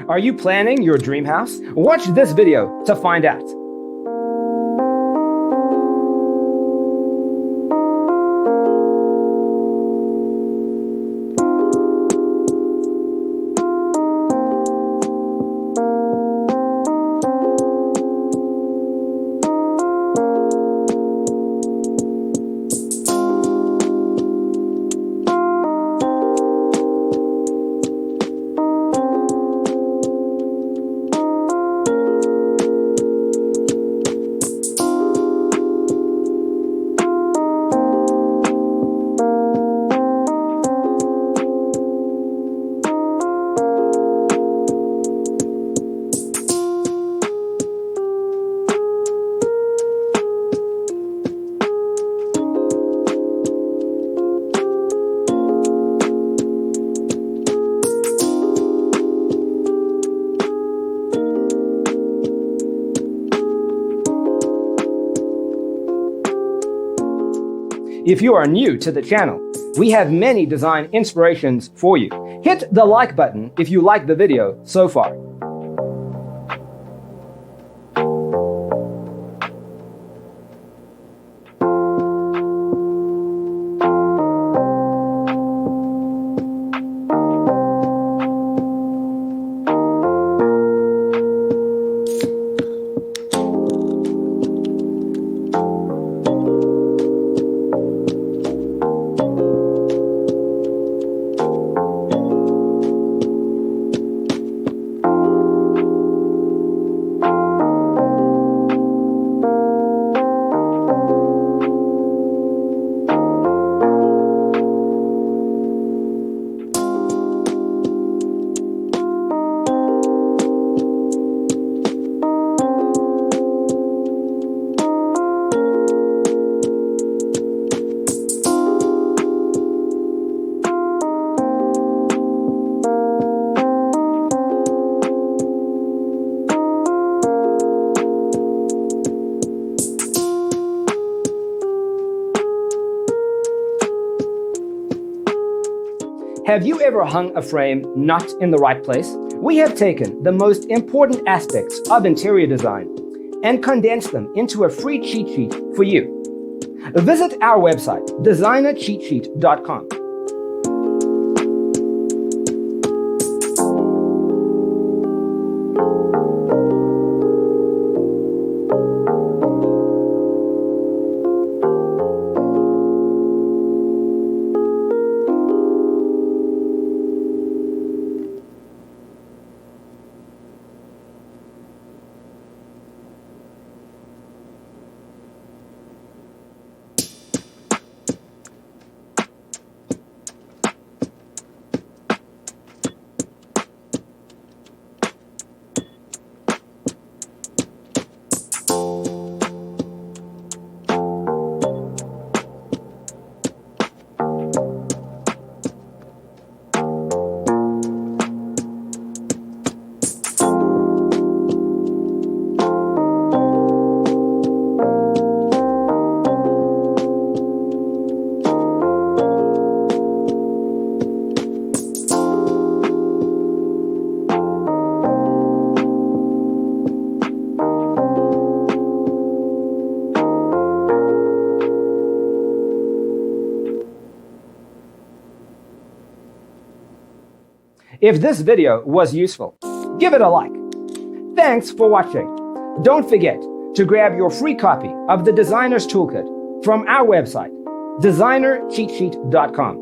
Are you planning your dream house? Watch this video to find out. If you are new to the channel, we have many design inspirations for you. Hit the like button if you like the video so far. Have you ever hung a frame not in the right place? We have taken the most important aspects of interior design and condensed them into a free cheat sheet for you. Visit our website, designercheatsheet.com. If this video was useful, give it a like. Thanks for watching. Don't forget to grab your free copy of the Designer's Toolkit from our website, designercheatsheet.com.